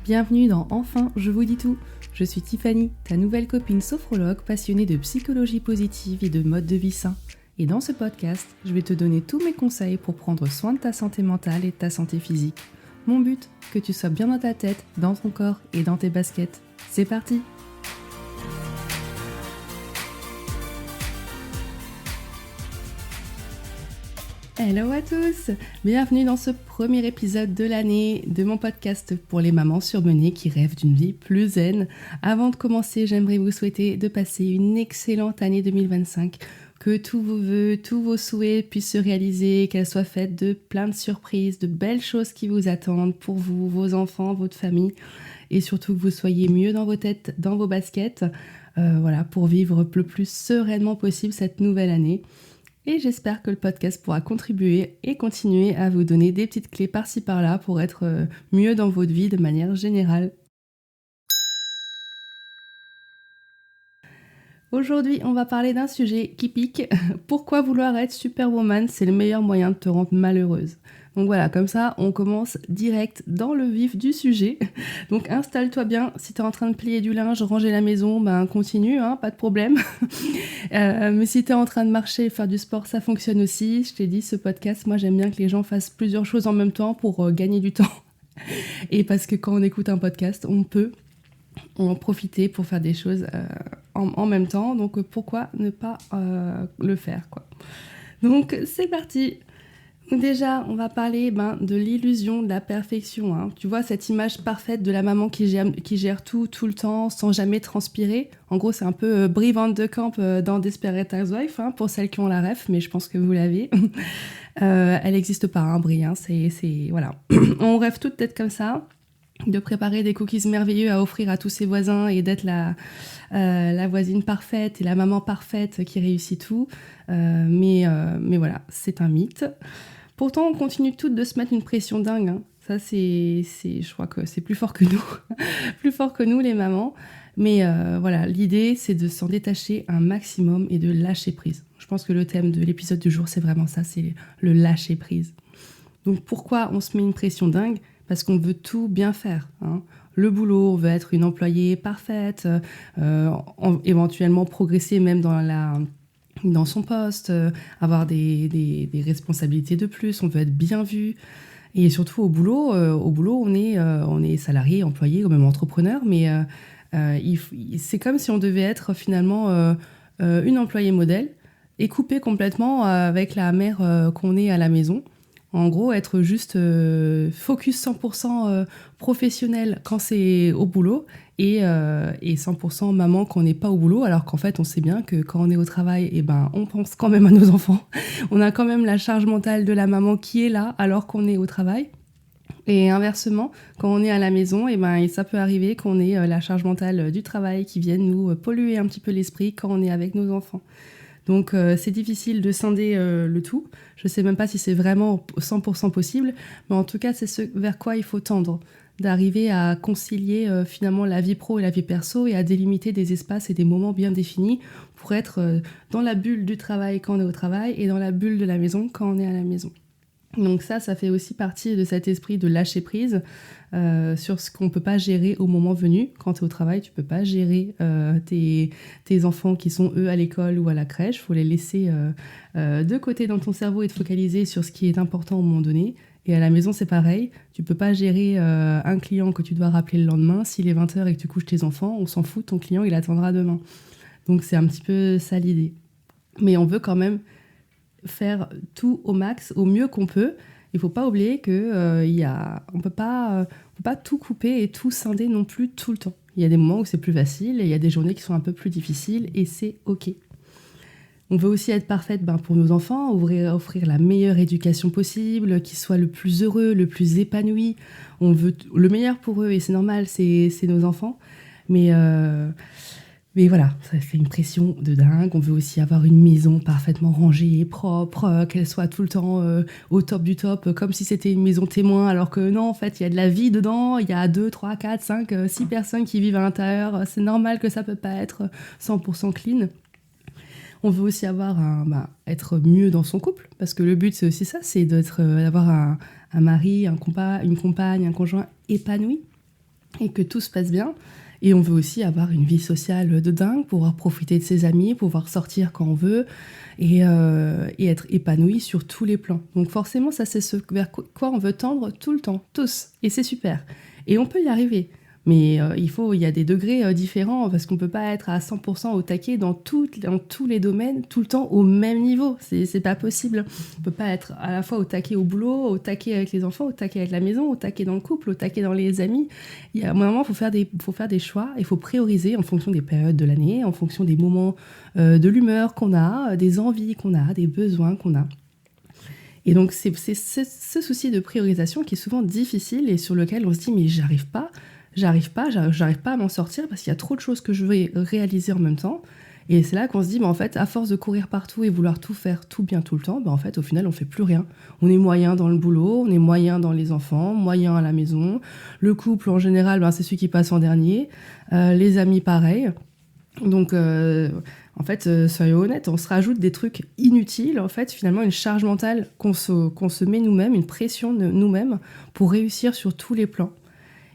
Bienvenue dans Enfin, je vous dis tout. Je suis Tiffany, ta nouvelle copine sophrologue passionnée de psychologie positive et de mode de vie sain. Et dans ce podcast, je vais te donner tous mes conseils pour prendre soin de ta santé mentale et de ta santé physique. Mon but, que tu sois bien dans ta tête, dans ton corps et dans tes baskets. C'est parti! Hello à tous! Bienvenue dans ce premier épisode de l'année de mon podcast pour les mamans surmenées qui rêvent d'une vie plus zen. Avant de commencer, j'aimerais vous souhaiter de passer une excellente année 2025, que tous vos vœux, tous vos souhaits puissent se réaliser, qu'elles soient faites de plein de surprises, de belles choses qui vous attendent pour vous, vos enfants, votre famille, et surtout que vous soyez mieux dans vos têtes, dans vos baskets, pour vivre le plus sereinement possible cette nouvelle année. Et j'espère que le podcast pourra contribuer et continuer à vous donner des petites clés par-ci par-là pour être mieux dans votre vie de manière générale. Aujourd'hui, on va parler d'un sujet qui pique. Pourquoi vouloir être superwoman, c'est le meilleur moyen de te rendre malheureuse. Donc voilà, comme ça, on commence direct dans le vif du sujet. Donc installe-toi bien. Si tu es en train de plier du linge, ranger la maison, continue, pas de problème. Mais si tu es en train de marcher, faire du sport, ça fonctionne aussi. Je t'ai dit, ce podcast, moi j'aime bien que les gens fassent plusieurs choses en même temps pour gagner du temps. Et parce que quand on écoute un podcast, on peut en profiter pour faire des choses en même temps. Donc pourquoi ne pas le faire, quoi. Donc c'est parti. Déjà, on va parler de l'illusion de la perfection. Tu vois cette image parfaite de la maman qui gère tout le temps, sans jamais transpirer. En gros, c'est un peu Brie Van de Camp dans Desperate Housewives, pour celles qui ont la ref, mais je pense que vous l'avez. Elle n'existe pas, Brie. Voilà. On rêve toutes d'être comme ça, de préparer des cookies merveilleux à offrir à tous ses voisins et d'être la voisine parfaite et la maman parfaite qui réussit tout. Mais voilà, c'est un mythe. Pourtant, on continue toutes de se mettre une pression dingue. Ça, je crois que c'est plus fort que nous, plus fort que nous les mamans. Mais l'idée, c'est de s'en détacher un maximum et de lâcher prise. Je pense que le thème de l'épisode du jour, c'est vraiment ça, c'est le lâcher prise. Donc pourquoi on se met une pression dingue ? Parce qu'on veut tout bien faire. Le boulot, on veut être une employée parfaite, éventuellement progresser même dans son poste, avoir des responsabilités de plus, on veut être bien vu. Et surtout au boulot, on est salarié, employé ou même entrepreneur, mais c'est comme si on devait être finalement une employée modèle et couper complètement avec la mère qu'on est à la maison. En gros, être juste focus 100% professionnel quand c'est au boulot et 100% maman quand on n'est pas au boulot, alors qu'en fait, on sait bien que quand on est au travail, on pense quand même à nos enfants. On a quand même la charge mentale de la maman qui est là alors qu'on est au travail. Et inversement, quand on est à la maison, ça peut arriver qu'on ait la charge mentale du travail qui vienne nous polluer un petit peu l'esprit quand on est avec nos enfants. Donc c'est difficile de scinder le tout. Je ne sais même pas si c'est vraiment 100% possible, mais en tout cas, c'est ce vers quoi il faut tendre, d'arriver à concilier finalement la vie pro et la vie perso et à délimiter des espaces et des moments bien définis pour être dans la bulle du travail quand on est au travail et dans la bulle de la maison quand on est à la maison. Donc ça fait aussi partie de cet esprit de lâcher prise sur ce qu'on ne peut pas gérer au moment venu. Quand tu es au travail, tu ne peux pas gérer tes enfants qui sont eux à l'école ou à la crèche. Il faut les laisser de côté dans ton cerveau et te focaliser sur ce qui est important au moment donné. Et à la maison, c'est pareil. Tu ne peux pas gérer un client que tu dois rappeler le lendemain. S'il est 20h et que tu couches tes enfants, on s'en fout, ton client, il attendra demain. Donc c'est un petit peu ça l'idée. Mais on veut quand même faire tout au max, au mieux qu'on peut. Il ne faut pas oublier qu'on peut pas tout couper et tout scinder non plus tout le temps. Il y a des moments où c'est plus facile et il y a des journées qui sont un peu plus difficiles et c'est OK. On veut aussi être parfaite pour nos enfants, offrir la meilleure éducation possible, qu'ils soient le plus heureux, le plus épanouis. On veut le meilleur pour eux et c'est normal, c'est nos enfants. Mais voilà, ça fait une pression de dingue. On veut aussi avoir une maison parfaitement rangée, propre, qu'elle soit tout le temps au top du top, comme si c'était une maison témoin, alors que non, en fait, il y a de la vie dedans, il y a 2, 3, 4, 5, 6 personnes qui vivent à l'intérieur. C'est normal que ça peut pas être 100% clean. On veut aussi être mieux dans son couple, parce que le but, c'est aussi ça, c'est d'avoir un mari, une compagne, un conjoint épanoui. et que tout se passe bien. Et on veut aussi avoir une vie sociale de dingue, pouvoir profiter de ses amis, pouvoir sortir quand on veut et être épanoui sur tous les plans. Donc forcément, ça c'est ce vers quoi on veut tendre tout le temps, tous. Et c'est super. Et on peut y arriver. Mais il y a des degrés différents parce qu'on ne peut pas être à 100% au taquet dans tous les domaines, tout le temps au même niveau. C'est pas possible. On ne peut pas être à la fois au taquet au boulot, au taquet avec les enfants, au taquet avec la maison, au taquet dans le couple, au taquet dans les amis. Il y a un moment, il faut faire des choix, il faut prioriser en fonction des périodes de l'année, en fonction des moments de l'humeur qu'on a, des envies qu'on a, des besoins qu'on a. Et donc, c'est ce souci de priorisation qui est souvent difficile et sur lequel on se dit « mais j'arrive pas à m'en sortir parce qu'il y a trop de choses que je veux réaliser en même temps. » Et c'est là qu'on se dit, en fait, à force de courir partout et vouloir tout faire, tout bien, tout le temps, en fait, au final, on fait plus rien. On est moyen dans le boulot, on est moyen dans les enfants, moyen à la maison. Le couple, en général, c'est celui qui passe en dernier. Les amis, pareil. Donc, en fait, soyons honnêtes, on se rajoute des trucs inutiles, en fait, finalement, une charge mentale qu'on se met nous-mêmes, une pression de nous-mêmes pour réussir sur tous les plans.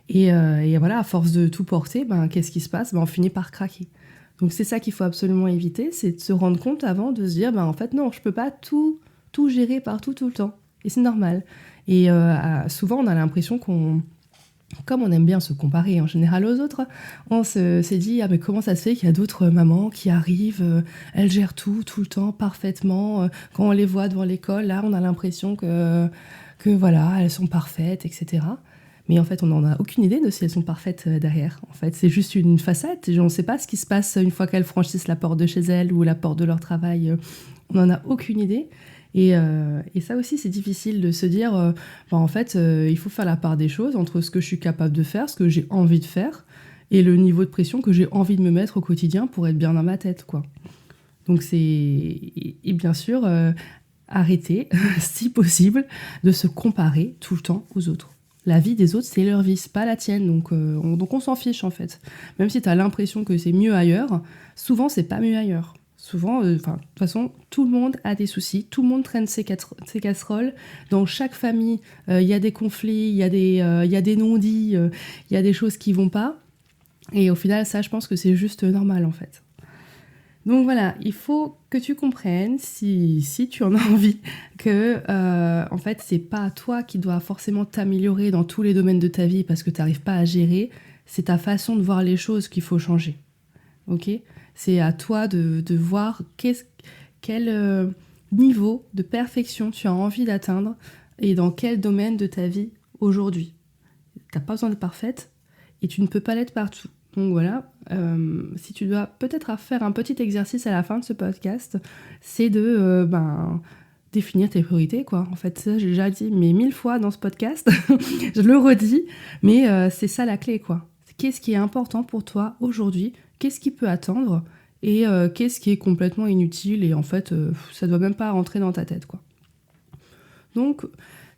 Et voilà, à force de tout porter, qu'est-ce qui se passe ? On finit par craquer. Donc c'est ça qu'il faut absolument éviter, c'est de se rendre compte avant, de se dire, en fait non, je peux pas tout gérer partout tout le temps. Et c'est normal. Et souvent, on a l'impression comme on aime bien se comparer en général aux autres, on s'est dit, mais comment ça se fait qu'il y a d'autres mamans qui arrivent, elles gèrent tout le temps, parfaitement. Quand on les voit devant l'école, là, on a l'impression que voilà, elles sont parfaites, etc. Mais en fait, on n'en a aucune idée de si elles sont parfaites derrière. En fait, c'est juste une façade. On ne sait pas ce qui se passe une fois qu'elles franchissent la porte de chez elles ou la porte de leur travail. On n'en a aucune idée. Et ça aussi, c'est difficile de se dire, en fait, il faut faire la part des choses entre ce que je suis capable de faire, ce que j'ai envie de faire, et le niveau de pression que j'ai envie de me mettre au quotidien pour être bien dans ma tête, quoi. Donc et bien sûr, arrêter, si possible, de se comparer tout le temps aux autres. La vie des autres, c'est leur vie, c'est pas la tienne. Donc on s'en fiche, en fait. Même si tu as l'impression que c'est mieux ailleurs, souvent, c'est pas mieux ailleurs. Souvent, de toute façon, tout le monde a des soucis, tout le monde traîne ses casseroles. Dans chaque famille, il y a des conflits, il y a des non-dits, il y a des choses qui vont pas. Et au final, ça, je pense que c'est juste normal, en fait. Donc voilà, il faut que tu comprennes, si tu en as envie, que en fait, c'est pas toi qui dois forcément t'améliorer dans tous les domaines de ta vie parce que tu n'arrives pas à gérer, c'est ta façon de voir les choses qu'il faut changer. Ok ? C'est à toi de voir quel niveau de perfection tu as envie d'atteindre et dans quel domaine de ta vie aujourd'hui. Tu n'as pas besoin d'être parfaite et tu ne peux pas l'être partout. Donc voilà, si tu dois peut-être faire un petit exercice à la fin de ce podcast, c'est de définir tes priorités, quoi. En fait, ça, j'ai déjà dit 1000 fois dans ce podcast, je le redis, mais c'est ça la clé, quoi. Qu'est-ce qui est important pour toi aujourd'hui ? Qu'est-ce qui peut attendre ? Et qu'est-ce qui est complètement inutile ? Et en fait, ça doit même pas rentrer dans ta tête, quoi. Donc,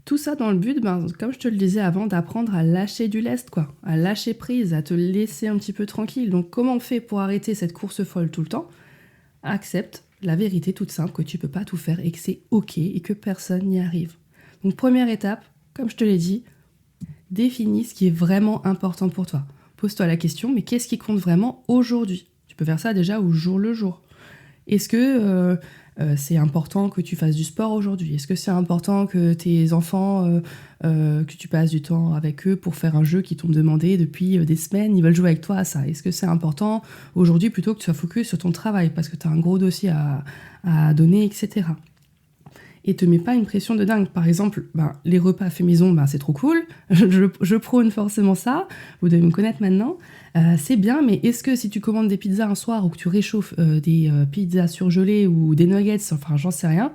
tout ça dans le but, comme je te le disais avant, d'apprendre à lâcher du lest, quoi, à lâcher prise, à te laisser un petit peu tranquille. Donc comment on fait pour arrêter cette course folle tout le temps ? Accepte la vérité toute simple que tu peux pas tout faire et que c'est ok et que personne n'y arrive. Donc première étape, comme je te l'ai dit, définis ce qui est vraiment important pour toi. Pose-toi la question, mais qu'est-ce qui compte vraiment aujourd'hui ? Tu peux faire ça déjà au jour le jour. Est-ce que c'est important que tu fasses du sport aujourd'hui ? Est-ce que c'est important que tes enfants, que tu passes du temps avec eux pour faire un jeu qu'ils t'ont demandé depuis des semaines, ils veulent jouer avec toi à ça ? Est-ce que c'est important aujourd'hui plutôt que tu sois focus sur ton travail parce que tu as un gros dossier à donner, etc. Et te mets pas une pression de dingue. Par exemple, les repas faits maison, c'est trop cool. Je prône forcément ça. Vous devez me connaître maintenant. C'est bien, mais est-ce que si tu commandes des pizzas un soir ou que tu réchauffes des pizzas surgelées ou des nuggets, enfin j'en sais rien,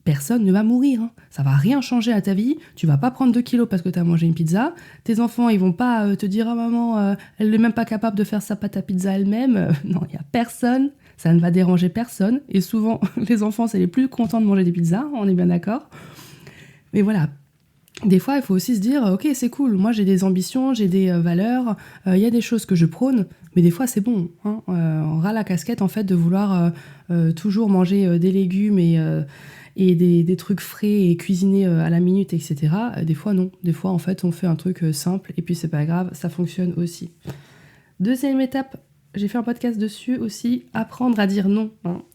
personne ne va mourir. Hein. Ça va rien changer à ta vie. Tu vas pas prendre 2 kilos parce que tu as mangé une pizza. Tes enfants, ils vont pas te dire « Ah maman, elle n'est même pas capable de faire sa pâte à pizza elle-même. » Non, il y a personne. Ça ne va déranger personne. Et souvent, les enfants, c'est les plus contents de manger des pizzas, on est bien d'accord. Mais voilà, des fois, il faut aussi se dire « Ok, c'est cool, moi j'ai des ambitions, j'ai des valeurs, il y a des choses que je prône, mais des fois c'est bon. On ras la casquette en fait de vouloir toujours manger des légumes et des trucs frais et cuisinés à la minute, etc. Des fois, non. Des fois, en fait, on fait un truc simple et puis c'est pas grave, ça fonctionne aussi. Deuxième étape, j'ai fait un podcast dessus aussi, apprendre à dire non.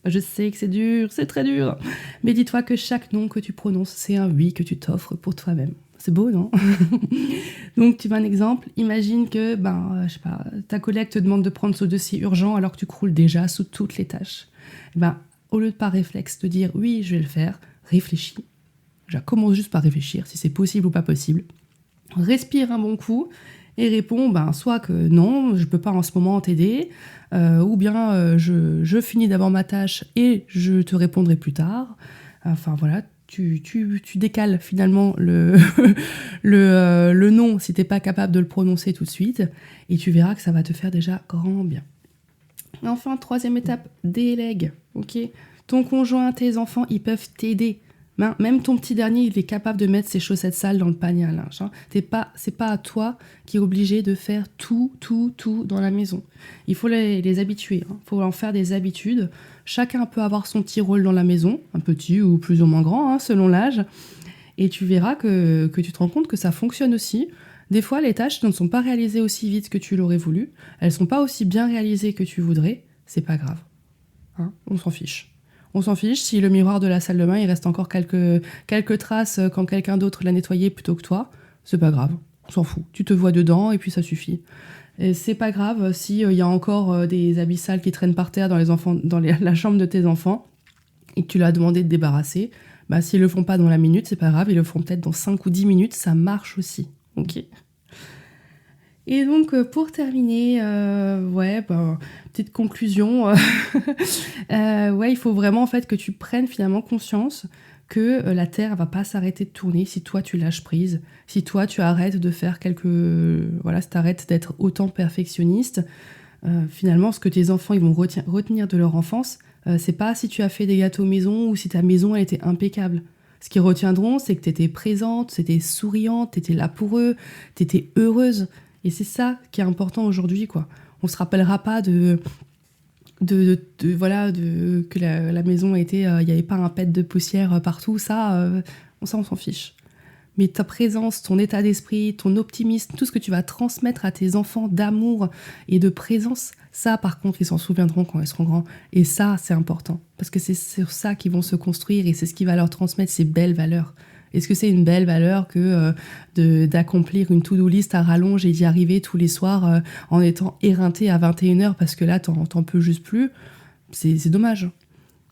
Je sais que c'est dur, c'est très dur, mais dis-toi que chaque non que tu prononces, c'est un oui que tu t'offres pour toi-même. C'est beau, non? Donc, tu veux un exemple? Imagine que, je sais pas, ta collègue te demande de prendre ce dossier urgent alors que tu croules déjà sous toutes les tâches. Au lieu de par réflexe de dire oui, je vais le faire, réfléchis. Déjà, commence juste par réfléchir si c'est possible ou pas possible. Respire un bon coup et réponds soit que non, je peux pas en ce moment t'aider, ou bien je finis d'abord ma tâche et je te répondrai plus tard. Enfin voilà. Tu décales finalement le non si t'es pas capable de le prononcer tout de suite et tu verras que ça va te faire déjà grand bien. Enfin, troisième étape, délègue. Ok, ton conjoint, tes enfants, ils peuvent t'aider. Même ton petit dernier, il est capable de mettre ses chaussettes sales dans le panier à linge. C'est pas à toi qui es obligé de faire tout dans la maison. Il faut les habituer. Il faut en faire des habitudes. Chacun peut avoir son petit rôle dans la maison, un petit ou plus ou moins grand, selon l'âge. Et tu verras que tu te rends compte que ça fonctionne aussi. Des fois, les tâches ne sont pas réalisées aussi vite que tu l'aurais voulu. Elles ne sont pas aussi bien réalisées que tu voudrais. C'est pas grave. On s'en fiche. On s'en fiche si le miroir de la salle de bain, il reste encore quelques traces quand quelqu'un d'autre l'a nettoyé plutôt que toi. C'est pas grave. On s'en fout. Tu te vois dedans et puis ça suffit. Et c'est pas grave s'il y a encore des habits sales qui traînent par terre dans la chambre de tes enfants et que tu leur as demandé de débarrasser. S'ils le font pas dans la minute, c'est pas grave. Ils le font peut-être dans 5 ou 10 minutes. Ça marche aussi. Ok. Et donc, pour terminer, petite conclusion. Il faut vraiment en fait que tu prennes finalement conscience que la Terre va pas s'arrêter de tourner si toi tu lâches prise, si toi tu arrêtes de faire si t'arrêtes d'être autant perfectionniste. Finalement, ce que tes enfants ils vont retenir de leur enfance, c'est pas si tu as fait des gâteaux maison ou si ta maison elle était impeccable. Ce qu'ils retiendront, c'est que tu étais présente, t'étais souriante, t'étais là pour eux, t'étais heureuse. Et c'est ça qui est important aujourd'hui, quoi. On se rappellera pas que la maison était, il n'y avait pas un pet de poussière partout. Ça, on s'en fiche. Mais ta présence, ton état d'esprit, ton optimisme, tout ce que tu vas transmettre à tes enfants d'amour et de présence, ça, par contre, ils s'en souviendront quand ils seront grands. Et ça, c'est important. Parce que c'est sur ça qu'ils vont se construire et c'est ce qui va leur transmettre ces belles valeurs. Est-ce que c'est une belle valeur que d'accomplir une to-do list à rallonge et d'y arriver tous les soirs en étant éreinté à 21h parce que là, t'en peux juste plus? C'est dommage.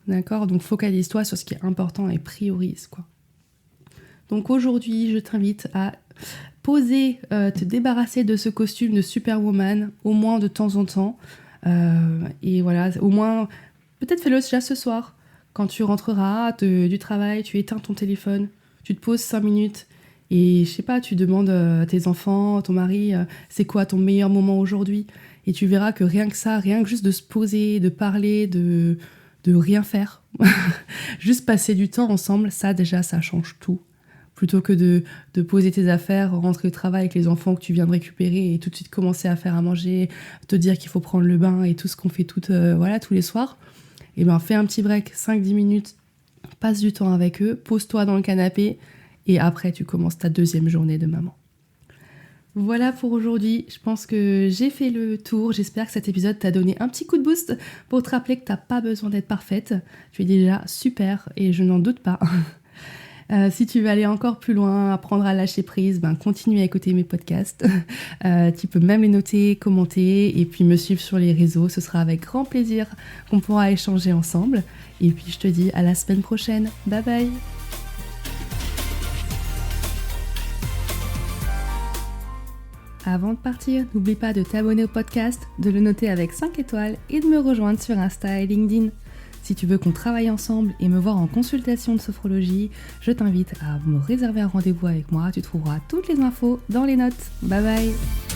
D'accord? Donc, focalise-toi sur ce qui est important et priorise, quoi. Donc, aujourd'hui, je t'invite à te débarrasser de ce costume de Superwoman, au moins de temps en temps. Et voilà, au moins, peut-être fais-le déjà ce soir. Quand tu rentreras du travail, tu éteins ton téléphone. Tu te poses 5 minutes et, je sais pas, tu demandes à tes enfants, à ton mari, c'est quoi ton meilleur moment aujourd'hui? Et tu verras que rien que juste de se poser, de parler, de rien faire, juste passer du temps ensemble, ça déjà, ça change tout. Plutôt que de poser tes affaires, rentrer au travail avec les enfants que tu viens de récupérer et tout de suite commencer à faire à manger, te dire qu'il faut prendre le bain et tout ce qu'on fait tous les soirs. Et fais un petit break, 5-10 minutes, passe du temps avec eux, pose-toi dans le canapé et après tu commences ta deuxième journée de maman. Voilà pour aujourd'hui, je pense que j'ai fait le tour, j'espère que cet épisode t'a donné un petit coup de boost pour te rappeler que t'as pas besoin d'être parfaite, tu es déjà super et je n'en doute pas. Si tu veux aller encore plus loin, apprendre à lâcher prise, continue à écouter mes podcasts. Tu peux même les noter, commenter et puis me suivre sur les réseaux. Ce sera avec grand plaisir qu'on pourra échanger ensemble. Et puis je te dis à la semaine prochaine. Bye bye. Avant de partir, n'oublie pas de t'abonner au podcast, de le noter avec 5 étoiles et de me rejoindre sur Insta et LinkedIn. Si tu veux qu'on travaille ensemble et me voir en consultation de sophrologie, je t'invite à me réserver un rendez-vous avec moi. Tu trouveras toutes les infos dans les notes. Bye bye!